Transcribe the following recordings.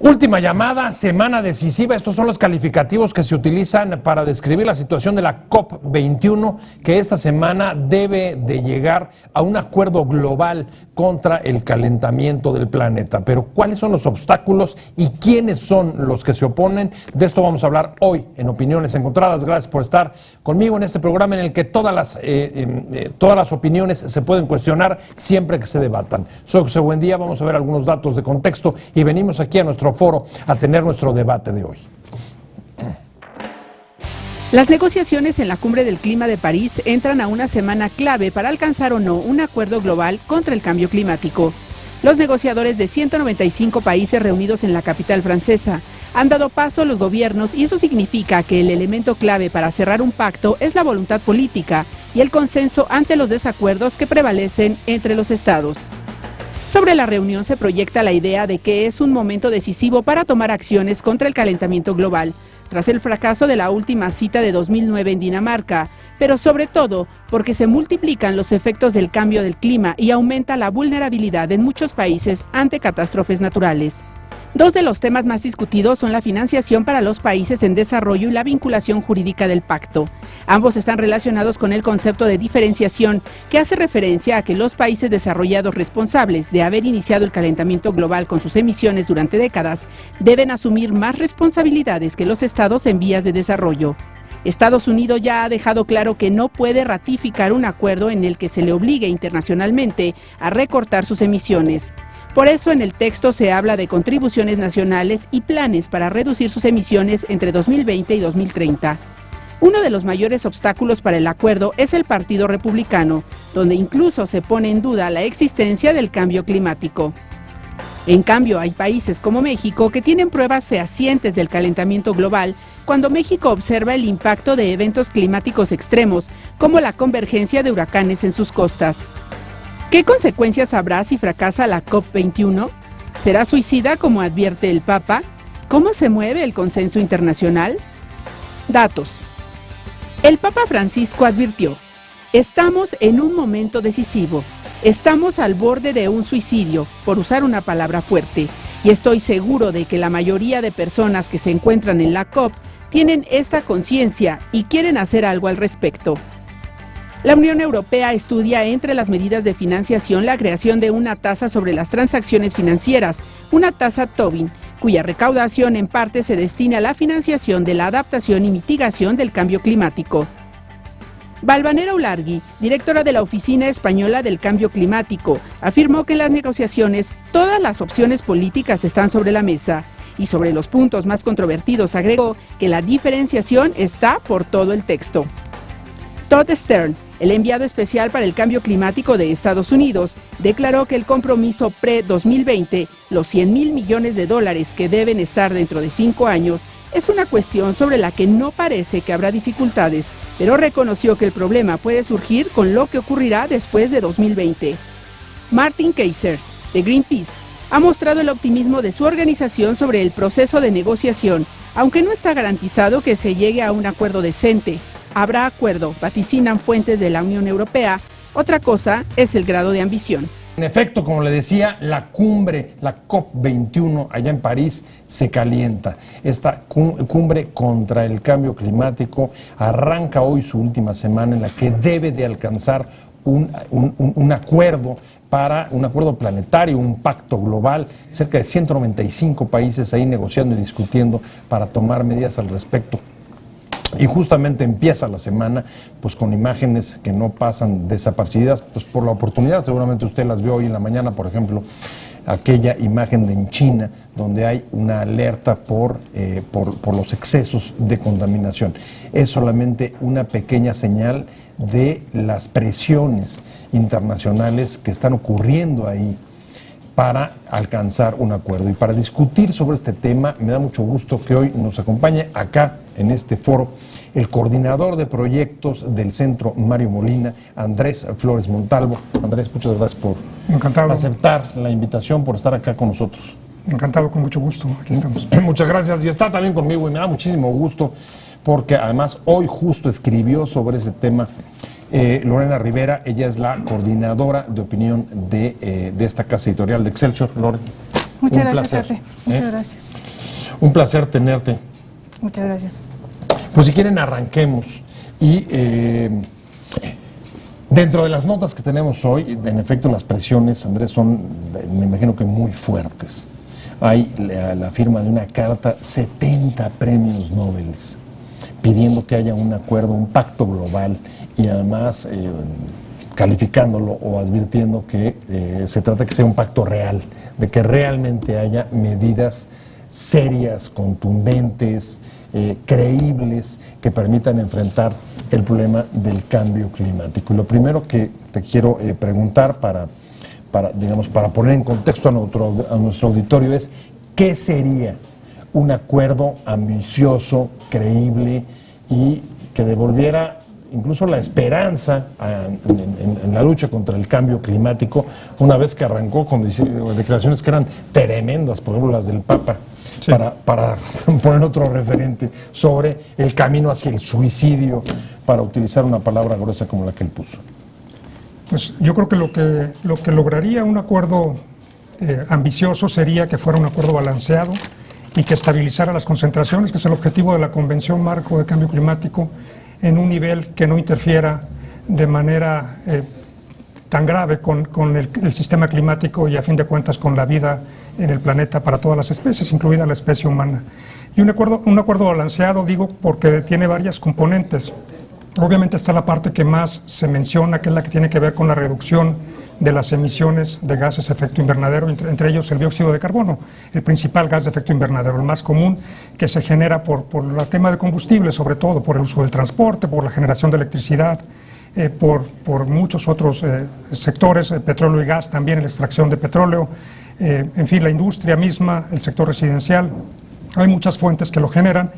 Última llamada, semana decisiva. Estos son los calificativos que se utilizan para describir la situación de la COP21, que esta semana debe de llegar a un acuerdo global contra el calentamiento del planeta. Pero ¿cuáles son los obstáculos y quiénes son los que se oponen? De esto vamos a hablar hoy en Opiniones Encontradas. Gracias por estar conmigo en este programa en el que todas las opiniones se pueden cuestionar siempre que se debatan. Soy José Buendía, vamos a ver algunos datos de contexto y venimos aquí a nuestro foro a tener nuestro debate de hoy. Las negociaciones en la Cumbre del Clima de París entran a una semana clave para alcanzar o no un acuerdo global contra el cambio climático. Los negociadores de 195 países reunidos en la capital francesa han dado paso a los gobiernos y eso significa que el elemento clave para cerrar un pacto es la voluntad política y el consenso ante los desacuerdos que prevalecen entre los estados. Sobre la reunión se proyecta la idea de que es un momento decisivo para tomar acciones contra el calentamiento global, tras el fracaso de la última cita de 2009 en Dinamarca, pero sobre todo porque se multiplican los efectos del cambio del clima y aumenta la vulnerabilidad en muchos países ante catástrofes naturales. Dos de los temas más discutidos son la financiación para los países en desarrollo y la vinculación jurídica del pacto. Ambos están relacionados con el concepto de diferenciación, que hace referencia a que los países desarrollados responsables de haber iniciado el calentamiento global con sus emisiones durante décadas deben asumir más responsabilidades que los estados en vías de desarrollo. Estados Unidos ya ha dejado claro que no puede ratificar un acuerdo en el que se le obligue internacionalmente a recortar sus emisiones. Por eso en el texto se habla de contribuciones nacionales y planes para reducir sus emisiones entre 2020 y 2030. Uno de los mayores obstáculos para el acuerdo es el Partido Republicano, donde incluso se pone en duda la existencia del cambio climático. En cambio, hay países como México que tienen pruebas fehacientes del calentamiento global cuando México observa el impacto de eventos climáticos extremos, como la convergencia de huracanes en sus costas. ¿Qué consecuencias habrá si fracasa la COP21? ¿Será suicida como advierte el Papa? ¿Cómo se mueve el consenso internacional? Datos. El Papa Francisco advirtió: estamos en un momento decisivo, estamos al borde de un suicidio, por usar una palabra fuerte, y estoy seguro de que la mayoría de personas que se encuentran en la COP tienen esta conciencia y quieren hacer algo al respecto. La Unión Europea estudia entre las medidas de financiación la creación de una tasa sobre las transacciones financieras, una tasa Tobin, cuya recaudación en parte se destina a la financiación de la adaptación y mitigación del cambio climático. Valvanera Ulargui, directora de la Oficina Española del Cambio Climático, afirmó que en las negociaciones todas las opciones políticas están sobre la mesa y sobre los puntos más controvertidos agregó que la diferenciación está por todo el texto. Todd Stern, el enviado especial para el cambio climático de Estados Unidos, declaró que el compromiso pre-2020, los 100,000 millones de dólares que deben estar dentro de 5 años, es una cuestión sobre la que no parece que habrá dificultades, pero reconoció que el problema puede surgir con lo que ocurrirá después de 2020. Martin Keiser, de Greenpeace, ha mostrado el optimismo de su organización sobre el proceso de negociación, aunque no está garantizado que se llegue a un acuerdo decente. Habrá acuerdo, vaticinan fuentes de la Unión Europea. Otra cosa es el grado de ambición. En efecto, como le decía, la cumbre, la COP21 allá en París se calienta. Esta cumbre contra el cambio climático arranca hoy su última semana en la que debe de alcanzar un acuerdo para un acuerdo planetario, un pacto global, cerca de 195 países ahí negociando y discutiendo para tomar medidas al respecto. Y justamente empieza la semana pues con imágenes que no pasan desapercibidas pues por la oportunidad. Seguramente usted las vio hoy en la mañana, por ejemplo, aquella imagen en China donde hay una alerta por los excesos de contaminación. Es solamente una pequeña señal de las presiones internacionales que están ocurriendo ahí para alcanzar un acuerdo. Y para discutir sobre este tema, me da mucho gusto que hoy nos acompañe acá en este foro el coordinador de proyectos del Centro Mario Molina, Andrés Flores Montalvo. Andrés, muchas gracias por aceptar la invitación, por estar acá con nosotros. Encantado, con mucho gusto, aquí estamos. Muchas gracias, y está también conmigo y me da muchísimo gusto porque además hoy justo escribió sobre ese tema Lorena Rivera. Ella es la coordinadora de opinión de esta casa editorial de Excelsior. Lorena. Muchas Un gracias, placer, jefe. Muchas gracias. Un placer tenerte. Muchas gracias. Pues si quieren arranquemos y dentro de las notas que tenemos hoy, en efecto las presiones, Andrés, son, me imagino que muy fuertes. Hay la firma de una carta, 70 premios Nobel, pidiendo que haya un acuerdo, un pacto global y además calificándolo o advirtiendo que se trata de que sea un pacto real, de que realmente haya medidas serias, contundentes, creíbles, que permitan enfrentar el problema del cambio climático. Y lo primero que te quiero preguntar para poner en contexto a nuestro auditorio es, ¿qué sería un acuerdo ambicioso, creíble y que devolviera incluso la esperanza en la lucha contra el cambio climático, una vez que arrancó con declaraciones que eran tremendas, por ejemplo las del Papa, sí, para poner otro referente sobre el camino hacia el suicidio, para utilizar una palabra gruesa como la que él puso? Pues yo creo que lo que lograría un acuerdo ambicioso sería que fuera un acuerdo balanceado y que estabilizara las concentraciones, que es el objetivo de la Convención Marco de Cambio Climático, en un nivel que no interfiera de manera tan grave con el sistema climático y a fin de cuentas con la vida en el planeta para todas las especies, incluida la especie humana. Y un acuerdo balanceado, digo, porque tiene varias componentes. Obviamente está la parte que más se menciona, que es la que tiene que ver con la reducción de las emisiones de gases de efecto invernadero, entre ellos el dióxido de carbono, el principal gas de efecto invernadero, el más común, que se genera por el tema de combustible, sobre todo por el uso del transporte, por la generación de electricidad, por muchos otros sectores, petróleo y gas, también la extracción de petróleo, en fin, la industria misma, el sector residencial. Hay muchas fuentes que lo generan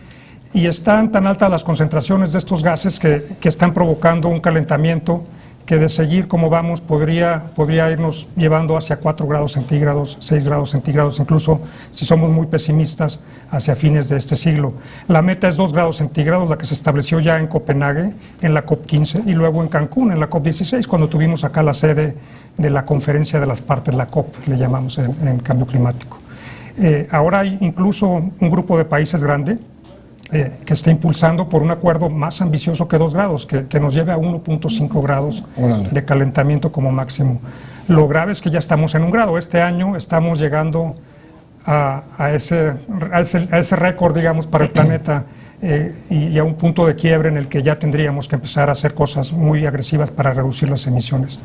y están tan altas las concentraciones de estos gases que están provocando un calentamiento que, de seguir como vamos, podría irnos llevando hacia 4 grados centígrados, 6 grados centígrados, incluso si somos muy pesimistas, hacia fines de este siglo. La meta es 2 grados centígrados, la que se estableció ya en Copenhague, en la COP15, y luego en Cancún, en la COP16, cuando tuvimos acá la sede de la conferencia de las partes, la COP, le llamamos en cambio climático. Ahora hay incluso un grupo de países grande que está impulsando por un acuerdo más ambicioso que 2 grados, que nos lleve a 1.5 grados de calentamiento como máximo. Lo grave es que ya estamos en 1 grado. Este año estamos llegando a ese récord, digamos, para el planeta y a un punto de quiebre en el que ya tendríamos que empezar a hacer cosas muy agresivas para reducir las emisiones.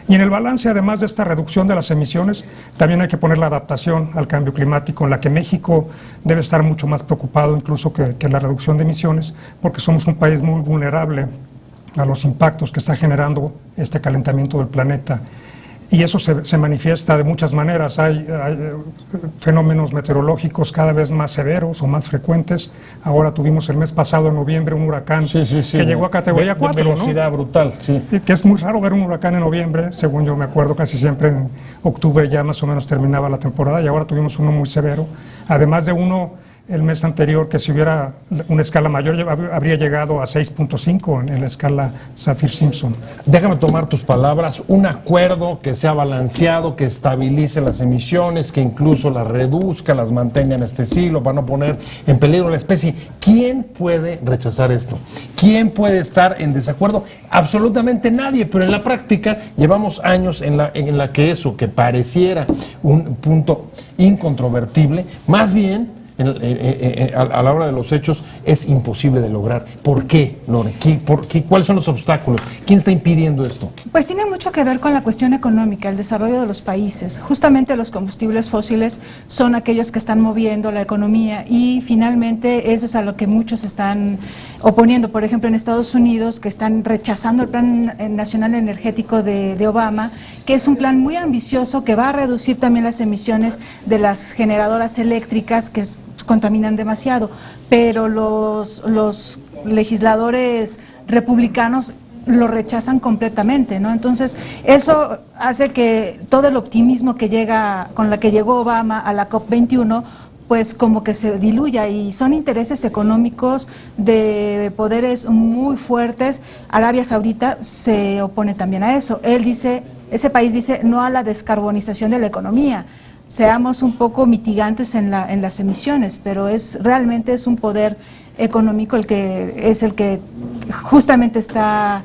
Y en el balance, además de esta reducción de las emisiones, también hay que poner la adaptación al cambio climático, en la que México debe estar mucho más preocupado incluso que la reducción de emisiones, porque somos un país muy vulnerable a los impactos que está generando este calentamiento del planeta. Y eso se manifiesta de muchas maneras. Hay fenómenos meteorológicos cada vez más severos o más frecuentes. Ahora tuvimos el mes pasado, en noviembre, un huracán que llegó a categoría 4. De velocidad, ¿no? Brutal, sí. Que es muy raro ver un huracán en noviembre. Según yo me acuerdo, casi siempre en octubre ya más o menos terminaba la temporada, y ahora tuvimos uno muy severo. Además de uno el mes anterior, que si hubiera una escala mayor habría llegado a 6.5 en la escala Saffir-Simpson. Déjame tomar tus palabras: un acuerdo que sea balanceado, que estabilice las emisiones, que incluso las reduzca, las mantenga en este siglo para no poner en peligro la especie. ¿Quién puede rechazar esto? ¿Quién puede estar en desacuerdo? Absolutamente nadie, pero en la práctica llevamos años en la que eso, que pareciera un punto incontrovertible, más bien a la hora de los hechos es imposible de lograr. ¿Por qué, Lore? ¿Cuáles son los obstáculos? ¿Quién está impidiendo esto? Pues tiene mucho que ver con la cuestión económica, el desarrollo de los países. Justamente los combustibles fósiles son aquellos que están moviendo la economía, y finalmente eso es a lo que muchos están oponiendo. Por ejemplo, en Estados Unidos, que están rechazando el Plan Nacional Energético de Obama, que es un plan muy ambicioso que va a reducir también las emisiones de las generadoras eléctricas, que contaminan demasiado, pero los legisladores republicanos lo rechazan completamente, ¿no? Entonces, eso hace que todo el optimismo con la que llegó Obama a la COP21, pues como que se diluya, y son intereses económicos de poderes muy fuertes. Arabia Saudita se opone también a eso. Ese país dice no a la descarbonización de la economía. seamos un poco mitigantes en las emisiones, pero realmente es un poder económico el que justamente está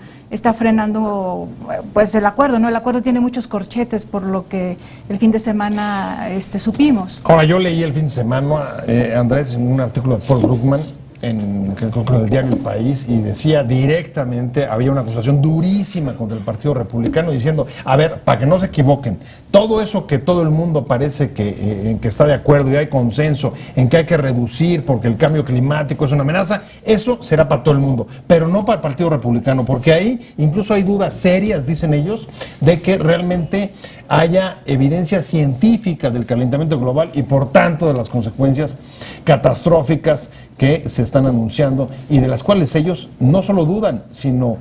frenando pues el acuerdo, ¿no? El acuerdo tiene muchos corchetes, por lo que el fin de semana supimos. Ahora, yo leí el fin de semana, Andrés, en un artículo de Paul Krugman, creo que en el diario El País, y decía directamente, había una acusación durísima contra el Partido Republicano, diciendo, a ver, para que no se equivoquen, todo eso que todo el mundo parece en que está de acuerdo y hay consenso en que hay que reducir porque el cambio climático es una amenaza, eso será para todo el mundo, pero no para el Partido Republicano, porque ahí incluso hay dudas serias, dicen ellos, de que realmente haya evidencia científica del calentamiento global y por tanto de las consecuencias catastróficas que se están anunciando y de las cuales ellos no solo dudan, sino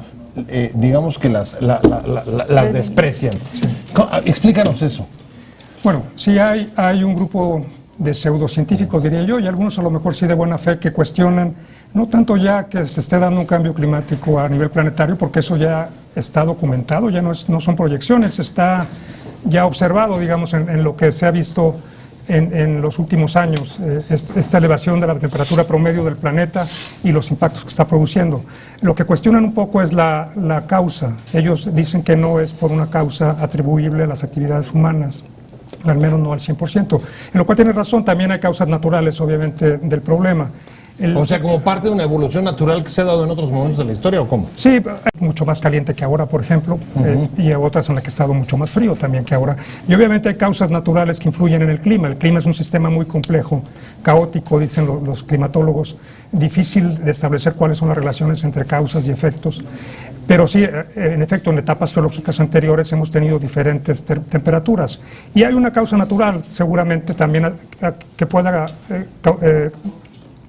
digamos que las desprecian. Explícanos eso. Bueno, sí hay un grupo de pseudocientíficos, diría yo, y algunos a lo mejor sí de buena fe, que cuestionan no tanto ya que se esté dando un cambio climático a nivel planetario, porque eso ya está documentado, ya no son proyecciones, está ya observado, digamos, en lo que se ha visto en los últimos años, esta elevación de la temperatura promedio del planeta y los impactos que está produciendo. Lo que cuestionan un poco es la causa. Ellos dicen que no es por una causa atribuible a las actividades humanas, al menos no al 100%. En lo cual tiene razón, también hay causas naturales, obviamente, del problema. O sea, como parte de una evolución natural que se ha dado en otros momentos de la historia, ¿o cómo? Sí, mucho más caliente que ahora, por ejemplo, y otras en las que ha estado mucho más frío también que ahora. Y obviamente hay causas naturales que influyen en el clima. El clima es un sistema muy complejo, caótico, dicen los climatólogos, difícil de establecer cuáles son las relaciones entre causas y efectos. Pero sí, en efecto, en etapas geológicas anteriores hemos tenido diferentes temperaturas. Y hay una causa natural, seguramente también, que pueda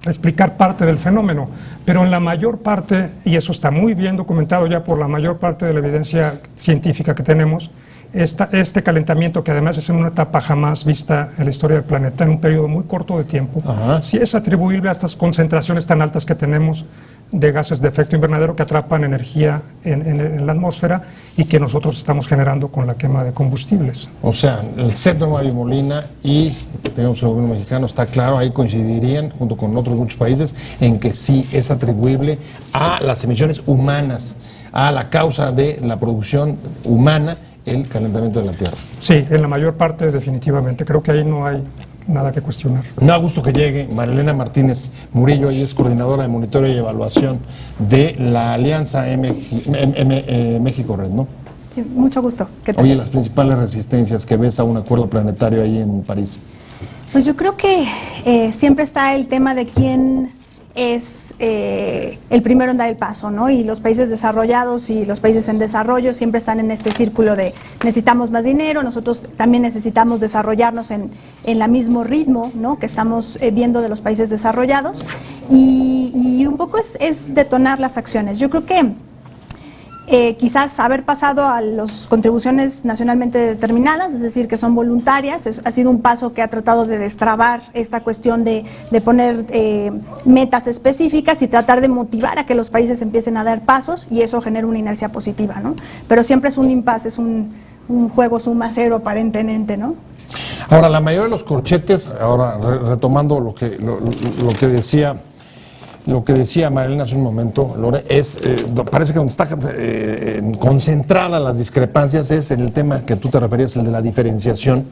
explicar parte del fenómeno, pero en la mayor parte, y eso está muy bien documentado ya por la mayor parte de la evidencia científica que tenemos, este calentamiento, que además es en una etapa jamás vista en la historia del planeta, en un periodo muy corto de tiempo, sí es atribuible a estas concentraciones tan altas que tenemos de gases de efecto invernadero que atrapan energía en la atmósfera y que nosotros estamos generando con la quema de combustibles. O sea, el CEP de Mario Molina y tenemos el gobierno mexicano, está claro, ahí coincidirían, junto con otros muchos países, en que sí es atribuible a las emisiones humanas, a la causa de la producción humana, el calentamiento de la Tierra. Sí, en la mayor parte definitivamente. Creo que ahí no hay nada que cuestionar. Me da gusto que llegue Marilena Martínez Murillo, ella es coordinadora de monitoreo y evaluación de la Alianza México Red, ¿no? Sí, mucho gusto. ¿Qué tal? Oye, las principales resistencias que ves a un acuerdo planetario ahí en París. Pues yo creo que siempre está el tema de quién es el primero en dar el paso, ¿no? Y los países desarrollados y los países en desarrollo siempre están en este círculo de necesitamos más dinero, nosotros también necesitamos desarrollarnos en el mismo ritmo, ¿no?, que estamos viendo de los países desarrollados, y un poco es detonar las acciones. Yo creo que quizás haber pasado a las contribuciones nacionalmente determinadas, es decir, que son voluntarias, ha sido un paso que ha tratado de destrabar esta cuestión de poner metas específicas y tratar de motivar a que los países empiecen a dar pasos, y eso genera una inercia positiva, ¿no? Pero siempre es un impasse, es un juego suma cero aparentemente, ¿no? Ahora, la mayoría de los corchetes, ahora retomando lo que decía Marilena hace un momento, Lore, parece que donde está concentrada las discrepancias es en el tema que tú te referías, el de la diferenciación,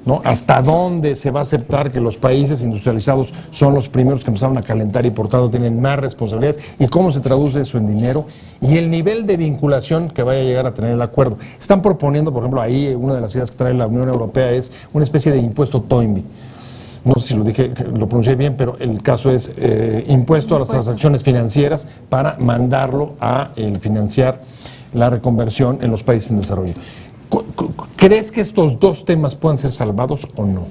¿no? Hasta dónde se va a aceptar que los países industrializados son los primeros que empezaron a calentar y por tanto tienen más responsabilidades, y cómo se traduce eso en dinero, y el nivel de vinculación que vaya a llegar a tener el acuerdo. Están proponiendo, por ejemplo, ahí una de las ideas que trae la Unión Europea es una especie de impuesto Toynbee. No sé si lo pronuncié bien, pero el caso es impuesto a las transacciones financieras para mandarlo a financiar la reconversión en los países en desarrollo. ¿Crees que estos dos temas puedan ser salvados o no?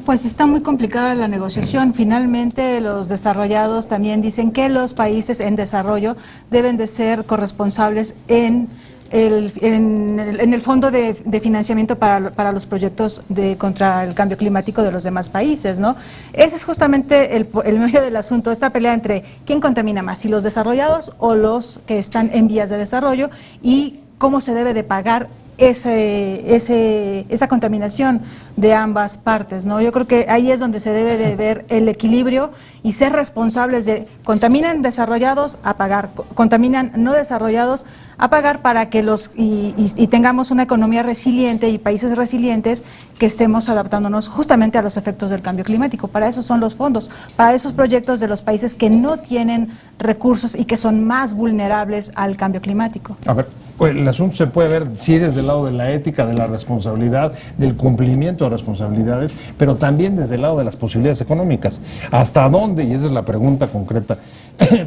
Pues está muy complicada la negociación. Finalmente, los desarrollados también dicen que los países en desarrollo deben de ser corresponsables en el fondo de financiamiento para los proyectos contra el cambio climático de los demás países, ¿no? Ese es justamente el meollo del asunto, esta pelea entre quién contamina más, si los desarrollados o los que están en vías de desarrollo, y cómo se debe de pagar esa contaminación de ambas partes, ¿no? Yo creo que ahí es donde se debe de ver el equilibrio y ser responsables de contaminan desarrollados a pagar, contaminan no desarrollados a pagar para que y tengamos una economía resiliente y países resilientes que estemos adaptándonos justamente a los efectos del cambio climático. Para eso son los fondos, para esos proyectos de los países que no tienen recursos y que son más vulnerables al cambio climático. A ver, pues el asunto se puede ver, sí, desde el lado de la ética, de la responsabilidad, del cumplimiento de responsabilidades, pero también desde el lado de las posibilidades económicas. ¿Hasta dónde? Y esa es la pregunta concreta,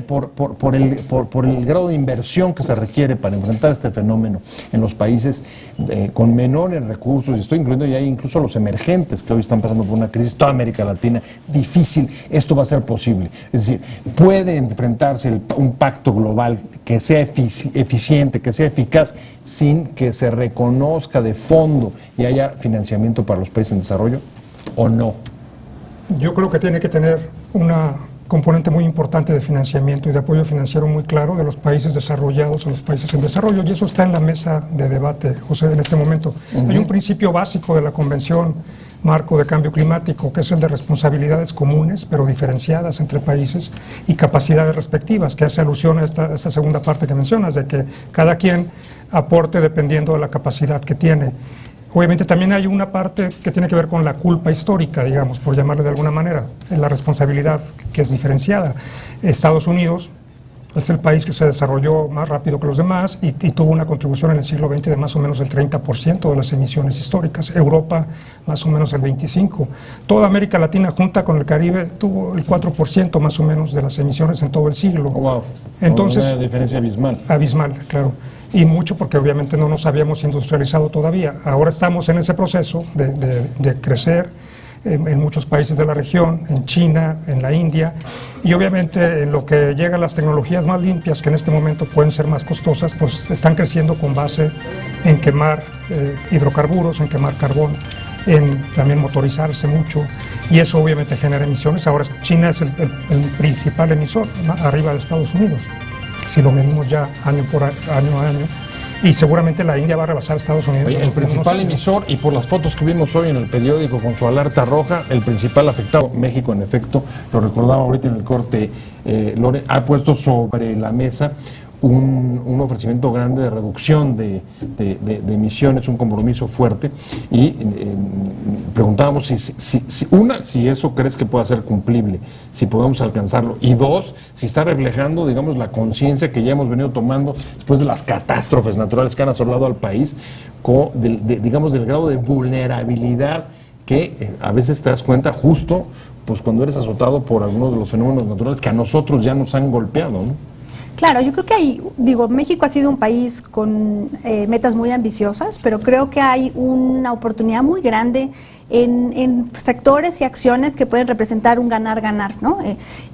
por el grado de inversión que se requiere para enfrentar este fenómeno en los países con menores recursos, y estoy incluyendo ya incluso los emergentes que hoy están pasando por una crisis, toda América Latina, difícil, esto va a ser posible. Es decir, puede enfrentarse un pacto global que sea eficiente, que sea eficaz, sin que se reconozca de fondo y haya financiamiento para los países en desarrollo, ¿o no? Yo creo que tiene que tener una componente muy importante de financiamiento y de apoyo financiero muy claro de los países desarrollados a los países en desarrollo, y eso está en la mesa de debate, José, en este momento. Hay un principio básico de la Convención Marco de Cambio Climático, que es el de responsabilidades comunes, pero diferenciadas entre países, y capacidades respectivas, que hace alusión a esta segunda parte que mencionas, de que cada quien aporte dependiendo de la capacidad que tiene. Obviamente también hay una parte que tiene que ver con la culpa histórica, digamos, por llamarle de alguna manera, la responsabilidad que es diferenciada. Estados Unidos es el país que se desarrolló más rápido que los demás y tuvo una contribución en el siglo XX de más o menos el 30% de las emisiones históricas. Europa más o menos el 25%. Toda América Latina junta con el Caribe tuvo el 4% más o menos de las emisiones en todo el siglo. Oh, wow. Entonces, una diferencia abismal. Abismal, claro. Y mucho porque obviamente no nos habíamos industrializado todavía. Ahora estamos en ese proceso de crecer en muchos países de la región, en China, en la India, y obviamente en lo que llega a las tecnologías más limpias, que en este momento pueden ser más costosas, pues están creciendo con base en quemar hidrocarburos, en quemar carbón, en también motorizarse mucho, y eso obviamente genera emisiones. Ahora China es el principal emisor, arriba de Estados Unidos, si lo medimos ya año a año, y seguramente la India va a rebasar a Estados Unidos. Oye, el principal emisor, y por las fotos que vimos hoy en el periódico con su alerta roja, el principal afectado, México, en efecto, lo recordaba ahorita en el corte, Lore, ha puesto sobre la mesa un ofrecimiento grande de reducción de emisiones, un compromiso fuerte, y preguntábamos si eso crees que pueda ser cumplible, si podemos alcanzarlo, y dos, si está reflejando, digamos, la conciencia que ya hemos venido tomando después de las catástrofes naturales que han asolado al país, digamos, del grado de vulnerabilidad que a veces te das cuenta justo pues cuando eres azotado por algunos de los fenómenos naturales que a nosotros ya nos han golpeado, ¿no? Claro, yo creo que México ha sido un país con metas muy ambiciosas, pero creo que hay una oportunidad muy grande en sectores y acciones que pueden representar un ganar-ganar, ¿no?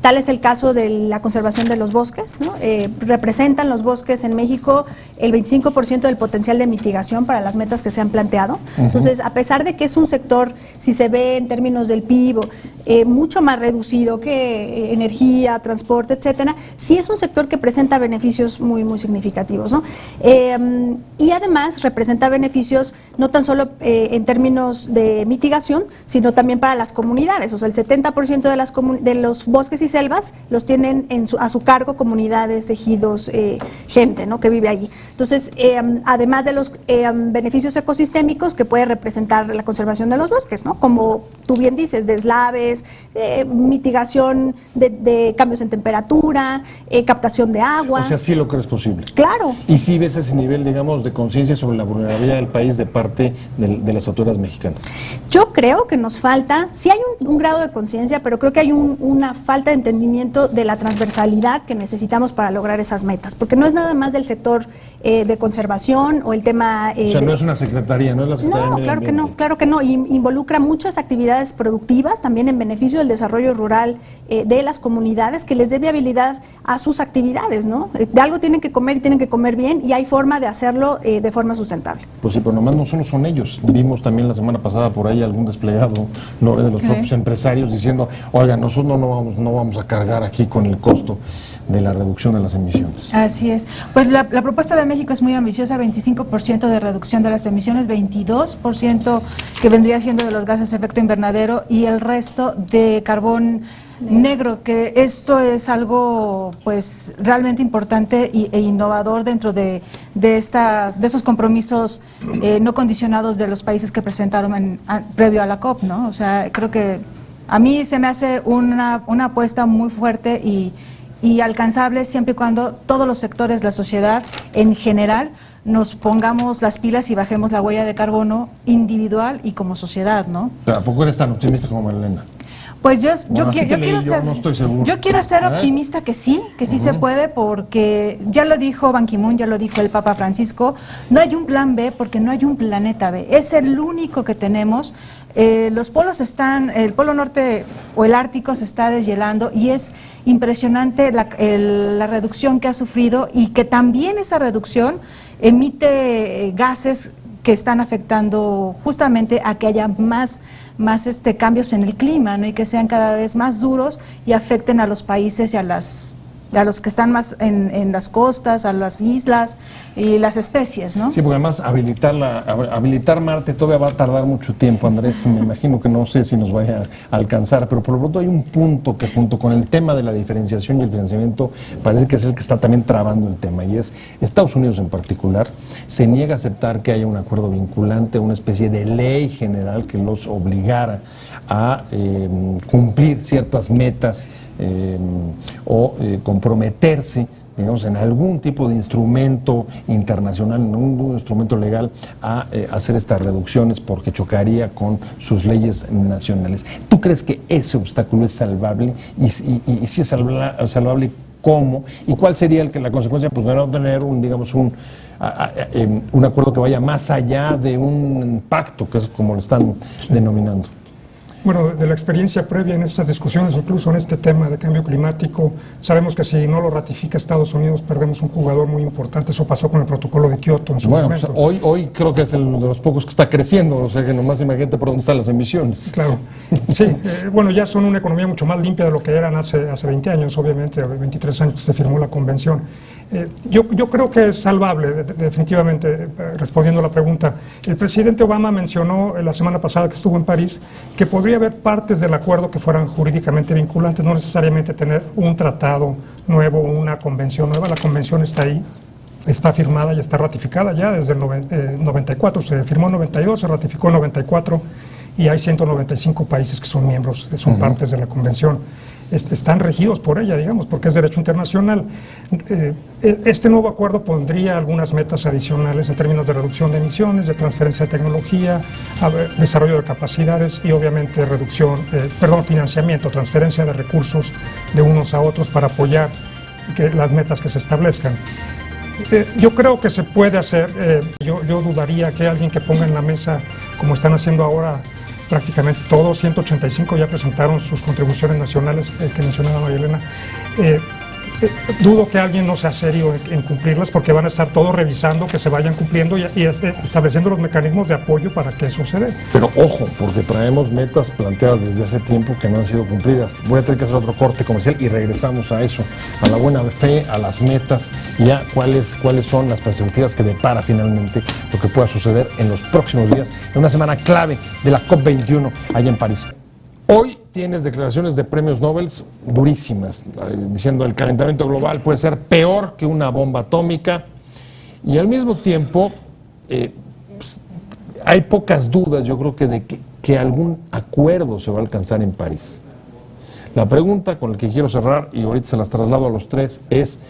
Tal es el caso de la conservación de los bosques, ¿no? Representan los bosques en México el 25% del potencial de mitigación para las metas que se han planteado. Entonces, a pesar de que es un sector, si se ve en términos del PIB, mucho más reducido que energía, transporte, etcétera, sí es un sector que presenta beneficios muy, muy significativos, ¿no? Y además representa beneficios no tan solo en términos de mitigación, sino también para las comunidades. O sea, el 70% de los bosques y selvas los tienen a su cargo comunidades, ejidos, gente, ¿no?, que vive allí. Entonces, además de los beneficios ecosistémicos que puede representar la conservación de los bosques, ¿no?, como tú bien dices, deslaves, mitigación de cambios en temperatura, captación de agua. O sea, sí lo crees posible. Claro. Y sí ves ese nivel, digamos, de conciencia sobre la vulnerabilidad del país de parte de las autoridades mexicanas. Yo creo que nos falta, sí hay un grado de conciencia, pero creo que hay una falta de entendimiento de la transversalidad que necesitamos para lograr esas metas, porque no es nada más del sector de conservación o el tema... o sea, no es una secretaría, no es la Secretaría de Medio Ambiente. Claro que no, involucra muchas actividades productivas, también en beneficio del desarrollo rural de las comunidades, que les dé viabilidad a sus actividades, ¿no? De algo tienen que comer y tienen que comer bien, y hay forma de hacerlo de forma sustentable. Pues sí, pero nomás no solo son ellos. Vimos también la semana pasada por ahí algún desplegado, Lore, de los propios empresarios diciendo, oiga, nosotros no vamos a cargar aquí con el costo de la reducción de las emisiones. Así es. Pues la propuesta de México es muy ambiciosa, 25% de reducción de las emisiones, 22% que vendría siendo de los gases de efecto invernadero y el resto de carbón negro, que esto es algo pues realmente importante e innovador dentro de esos compromisos no condicionados de los países que presentaron previo a la COP, ¿no? O sea, creo que a mí se me hace una apuesta muy fuerte y alcanzable siempre y cuando todos los sectores, la sociedad en general, nos pongamos las pilas y bajemos la huella de carbono individual y como sociedad, ¿no? ¿A poco eres tan optimista como Marilena? Pues yo quiero ser optimista que sí se puede, porque ya lo dijo Ban Ki-moon, ya lo dijo el Papa Francisco, no hay un plan B porque no hay un planeta B, es el único que tenemos. Los polos el polo norte o el Ártico se está deshielando y es impresionante la reducción que ha sufrido y que también esa reducción emite gases que están afectando justamente a que haya más cambios en el clima, ¿no? Y que sean cada vez más duros y afecten a los países y a los que están más en las costas, a las islas y las especies, ¿no? Sí, porque además habilitar Marte todavía va a tardar mucho tiempo, Andrés. Me imagino que no sé si nos vaya a alcanzar, pero por lo pronto hay un punto que junto con el tema de la diferenciación y el financiamiento parece que es el que está también trabando el tema, y es Estados Unidos en particular se niega a aceptar que haya un acuerdo vinculante, una especie de ley general que los obligara a cumplir ciertas metas o comprometerse, digamos, en algún tipo de instrumento internacional, en un instrumento legal, a hacer estas reducciones porque chocaría con sus leyes nacionales. ¿Tú crees que ese obstáculo es salvable? Y si es salvable, ¿cómo? ¿Y cuál sería la consecuencia? Pues de no tener un acuerdo que vaya más allá de un pacto, que es como lo están denominando. Bueno, de la experiencia previa en estas discusiones, incluso en este tema de cambio climático, sabemos que si no lo ratifica Estados Unidos, perdemos un jugador muy importante. Eso pasó con el protocolo de Kioto en su momento. Pues hoy creo que es el de los pocos que está creciendo, o sea que nomás imagínate por dónde están las emisiones. Claro, sí, bueno, ya son una economía mucho más limpia de lo que eran hace 20 años, obviamente, 23 años que se firmó la convención. Yo creo que es salvable, definitivamente, respondiendo a la pregunta. El presidente Obama mencionó la semana pasada que estuvo en París que podría haber partes del acuerdo que fueran jurídicamente vinculantes, no necesariamente tener un tratado nuevo, una convención nueva. La convención está ahí, está firmada y está ratificada ya desde el 94, se firmó en 92, se ratificó en 94 y hay 195 países que son miembros, son partes de la convención. Están regidos por ella, digamos, porque es derecho internacional. Este nuevo acuerdo pondría algunas metas adicionales en términos de reducción de emisiones, de transferencia de tecnología, desarrollo de capacidades y obviamente financiamiento, transferencia de recursos de unos a otros para apoyar las metas que se establezcan. Yo creo que se puede hacer, yo dudaría que alguien que ponga en la mesa, como están haciendo ahora, prácticamente todos, 185 ya presentaron sus contribuciones nacionales que mencionaba Marilena. Dudo que alguien no sea serio en cumplirlas, porque van a estar todos revisando que se vayan cumpliendo y estableciendo los mecanismos de apoyo para que eso se dé. Pero ojo, porque traemos metas planteadas desde hace tiempo que no han sido cumplidas. Voy a tener que hacer otro corte comercial y regresamos a eso, a la buena fe, a las metas, y a cuáles son las perspectivas que depara finalmente lo que pueda suceder en los próximos días, en una semana clave de la COP21 allá en París. Hoy tienes declaraciones de premios Nobel durísimas, diciendo el calentamiento global puede ser peor que una bomba atómica, y al mismo tiempo hay pocas dudas, yo creo, de que algún acuerdo se va a alcanzar en París. La pregunta con la que quiero cerrar, y ahorita se las traslado a los tres, es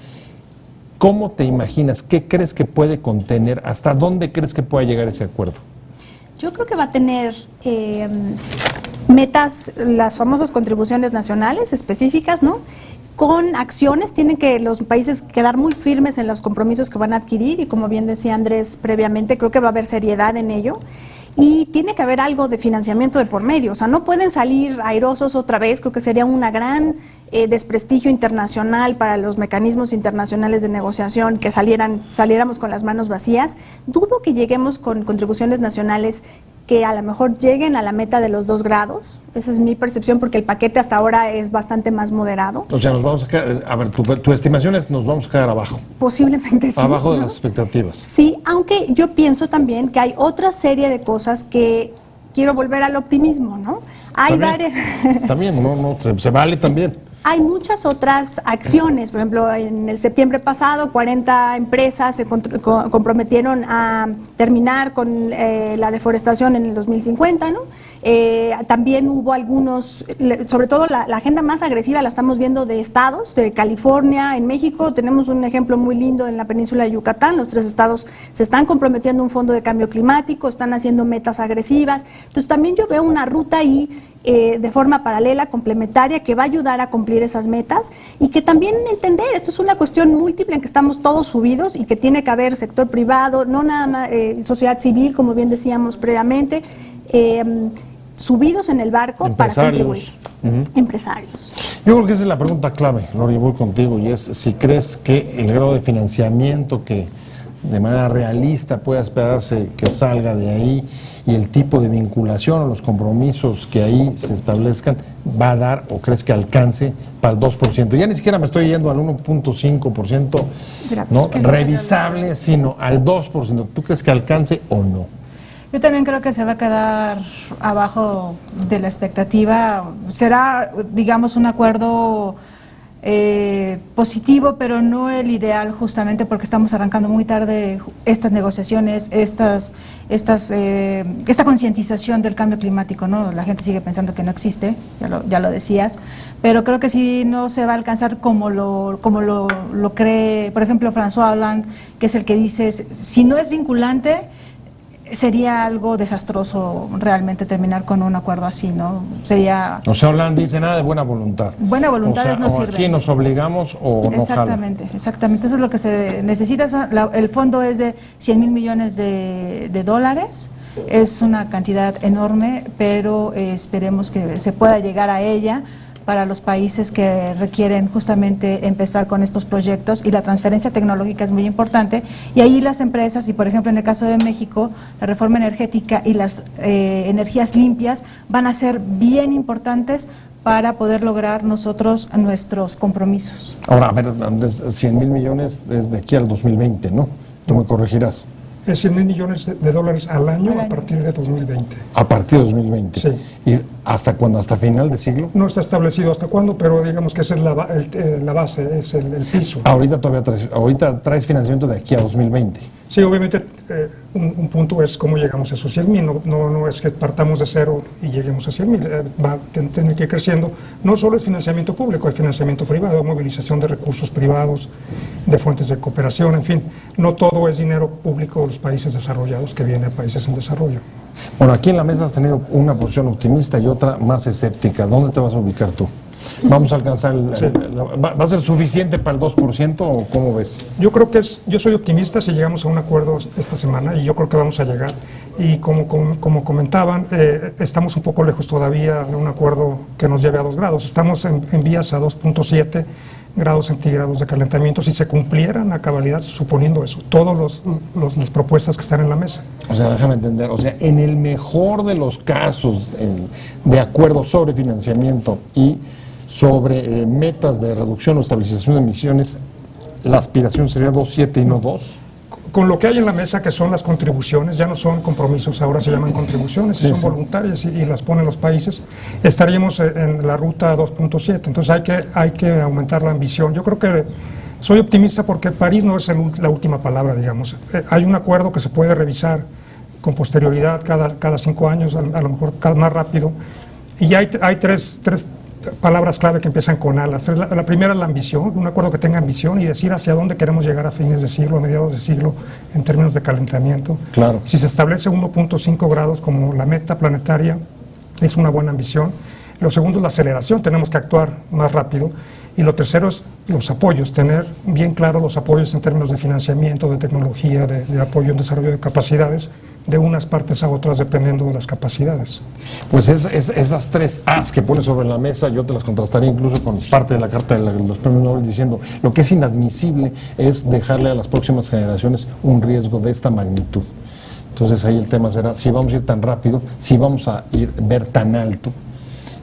¿cómo te imaginas? ¿Qué crees que puede contener? ¿Hasta dónde crees que pueda llegar ese acuerdo? Yo creo que va a tener metas, las famosas contribuciones nacionales específicas, ¿no? Con acciones, tienen que los países quedar muy firmes en los compromisos que van a adquirir, y como bien decía Andrés previamente, creo que va a haber seriedad en ello. Y tiene que haber algo de financiamiento de por medio, o sea, no pueden salir airosos otra vez. Creo que sería una gran desprestigio internacional para los mecanismos internacionales de negociación que saliéramos con las manos vacías. Dudo que lleguemos con contribuciones nacionales que a lo mejor lleguen a la meta de los 2 grados. Esa es mi percepción, porque el paquete hasta ahora es bastante más moderado. O sea, nos vamos a quedar, a ver, tu estimación es nos vamos a quedar abajo. Posiblemente sí. Abajo de ¿no? las expectativas. Sí, aunque yo pienso también que hay otra serie de cosas que quiero volver al optimismo, ¿no? Hay varias. También, se vale también. Hay muchas otras acciones, por ejemplo, en el septiembre pasado 40 empresas se comprometieron a terminar con la deforestación en el 2050, ¿no? También hubo algunos, sobre todo la agenda más agresiva la estamos viendo de estados, de California, en México tenemos un ejemplo muy lindo en la península de Yucatán, los 3 estados se están comprometiendo a un fondo de cambio climático, están haciendo metas agresivas, entonces también yo veo una ruta ahí de forma paralela, complementaria, que va a ayudar a cumplir esas metas y que también entender, esto es una cuestión múltiple en que estamos todos subidos y que tiene que haber sector privado, no nada más sociedad civil, como bien decíamos previamente, subidos en el barco para contribuir. Empresarios. Yo creo que esa es la pregunta clave, Lori, voy contigo, y es si crees que el grado de financiamiento que de manera realista pueda esperarse que salga de ahí y el tipo de vinculación o los compromisos que ahí se establezcan va a dar o crees que alcance para el 2%. Ya ni siquiera me estoy yendo al 1.5%, ¿no? revisable, sino al 2%. ¿Tú crees que alcance o no? Yo también creo que se va a quedar abajo de la expectativa. Será, digamos, un acuerdo positivo, pero no el ideal, justamente porque estamos arrancando muy tarde estas negociaciones, esta concientización del cambio climático, ¿no? La gente sigue pensando que no existe, ya lo decías, pero creo que sí no se va a alcanzar como lo cree, por ejemplo, François Hollande, que es el que dice, si no es vinculante, sería algo desastroso realmente terminar con un acuerdo así, ¿no? Sería... O sea, Hollande dice nada de buena voluntad. Buena voluntad, o sea, no sirve. Aquí nos obligamos o no Exactamente, jala. Exactamente. Eso es lo que se necesita. El fondo es de 100,000 millones de dólares. Es una cantidad enorme, pero esperemos que se pueda llegar a ella para los países que requieren justamente empezar con estos proyectos, y la transferencia tecnológica es muy importante, y ahí las empresas, y por ejemplo en el caso de México, la reforma energética y las energías limpias van a ser bien importantes para poder lograr nosotros nuestros compromisos. Ahora, a ver, 100,000 millones desde aquí al 2020, ¿no? Tú me corregirás. Es 100,000 millones de dólares al año a partir de 2020. A partir de 2020. Sí. ¿Y hasta cuándo? ¿Hasta final de siglo? No está establecido hasta cuándo, pero digamos que esa es la base, es el piso. Ahorita traes financiamiento de aquí a 2020. Sí, obviamente un punto es cómo llegamos a esos 100,000, no es que partamos de cero y lleguemos a 100,000, tiene que ir creciendo. No solo es financiamiento público, hay financiamiento privado, movilización de recursos privados, de fuentes de cooperación, en fin, no todo es dinero público de los países desarrollados que viene a países en desarrollo. Bueno, aquí en la mesa has tenido una posición optimista y otra más escéptica. ¿Dónde te vas a ubicar tú? ¿Vamos a alcanzar ¿va a ser suficiente para el 2% o cómo ves? Yo creo que yo soy optimista si llegamos a un acuerdo esta semana, y yo creo que vamos a llegar. Y como comentaban, estamos un poco lejos todavía de un acuerdo que nos lleve a 2 grados. Estamos en vías a 2.7 grados centígrados de calentamiento, si se cumplieran a cabalidad, suponiendo eso, todas las propuestas que están en la mesa. O sea, déjame entender, o sea, en el mejor de los casos de acuerdo sobre financiamiento y sobre metas de reducción o estabilización de emisiones, la aspiración sería 2.7 y no 2. Con lo que hay en la mesa, que son las contribuciones, ya no son compromisos, ahora se llaman contribuciones, sí, son voluntarias y las ponen los países, estaríamos en la ruta 2.7. Entonces hay que aumentar la ambición. Yo creo que soy optimista porque París no es la última palabra, digamos. Hay un acuerdo que se puede revisar con posterioridad cada 5 años, a lo mejor más rápido, y hay tres palabras clave que empiezan con A. La primera es la ambición, un acuerdo que tenga ambición y decir hacia dónde queremos llegar a fines de siglo, a mediados de siglo, en términos de calentamiento. Claro. Si se establece 1.5 grados como la meta planetaria, es una buena ambición. Lo segundo es la aceleración, tenemos que actuar más rápido. Y lo tercero es los apoyos, tener bien claros los apoyos en términos de financiamiento, de tecnología, de apoyo en desarrollo de capacidades, de unas partes a otras dependiendo de las capacidades. Pues esas 3 A's que pones sobre la mesa, yo te las contrastaría incluso con parte de la carta de los premios Nobel, diciendo lo que es inadmisible es dejarle a las próximas generaciones un riesgo de esta magnitud. Entonces ahí el tema será si vamos a ir tan rápido, si vamos a ver tan alto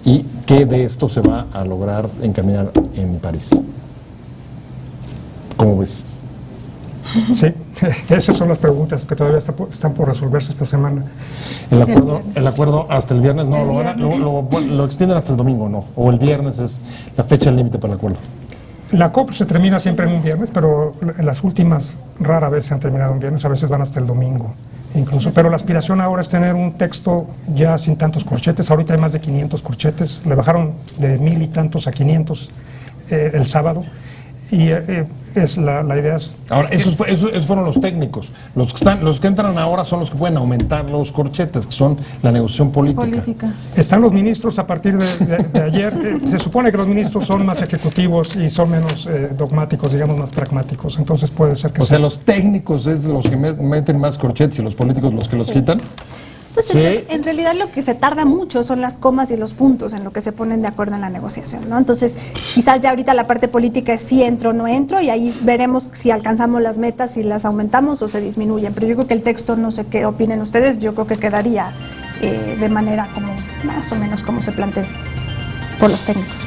y qué de esto se va a lograr encaminar en París. ¿Cómo ves? Sí, esas son las preguntas que todavía están por resolverse esta semana. El acuerdo hasta el viernes, no, lo extienden hasta el domingo, no, o el viernes es la fecha límite para el acuerdo. La COP se termina siempre en un viernes, pero las últimas rara vez se han terminado en viernes, a veces van hasta el domingo incluso. Pero la aspiración ahora es tener un texto ya sin tantos corchetes. Ahorita hay más de 500 corchetes, le bajaron de 1000 y tantos a 500 el sábado. Y la idea es... Ahora, esos fueron los técnicos. Los que entran ahora son los que pueden aumentar los corchetes, que son la negociación política. Están los ministros a partir de ayer. Se supone que los ministros son más ejecutivos y son menos dogmáticos, digamos, más pragmáticos. Entonces puede ser que... O sea, los técnicos es los que meten más corchetes y los políticos los que los quitan. Pues Sí. en realidad lo que se tarda mucho son las comas y los puntos en lo que se ponen de acuerdo en la negociación, ¿no? Entonces, quizás ya ahorita la parte política es si entro o no entro, y ahí veremos si alcanzamos las metas, si las aumentamos o se disminuyen. Pero yo creo que el texto, no sé qué opinen ustedes, yo creo que quedaría de manera como más o menos como se plantea por los técnicos.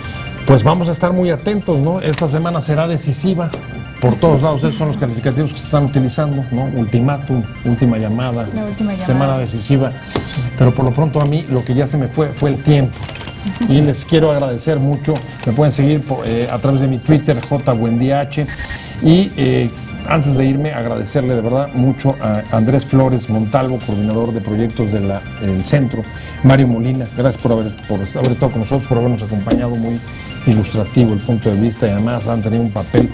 Pues vamos a estar muy atentos, ¿no? Esta semana será decisiva. Por todos lados, esos son los calificativos que se están utilizando, ¿no? Ultimátum, última llamada, semana decisiva. Pero por lo pronto a mí lo que ya se me fue el tiempo. Y les quiero agradecer mucho. Me pueden seguir a través de mi Twitter, jbuendih. Y antes de irme, agradecerle de verdad mucho a Andrés Flores Montalvo, coordinador de proyectos del centro, Mario Molina, gracias por haber estado con nosotros, por habernos acompañado, muy ilustrativo el punto de vista, y además han tenido un papel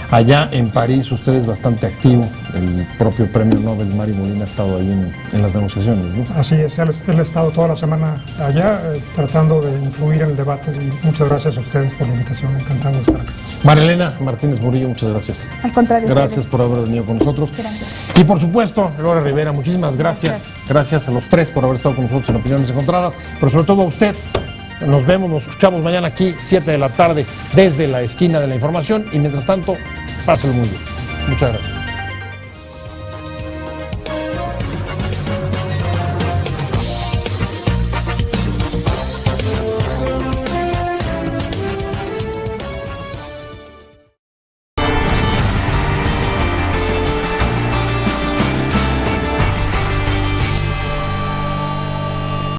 allá en París, ustedes bastante activo. El propio premio Nobel Mario Molina ha estado ahí en las negociaciones, ¿no? Así es, él ha estado toda la semana allá tratando de influir en el debate, y muchas gracias a ustedes por la invitación, encantado de estar acá. Marilena Martínez Murillo, muchas gracias. Al contrario, Gracias ustedes. por haber venido con nosotros. Gracias. Y por supuesto, Laura Rivera, muchísimas gracias. Gracias a los tres por haber estado con nosotros en Opiniones Encontradas, pero sobre todo a usted. Nos vemos, nos escuchamos mañana aquí, 7 de la tarde, desde la esquina de la información. Y mientras tanto, páselo muy bien. Muchas gracias.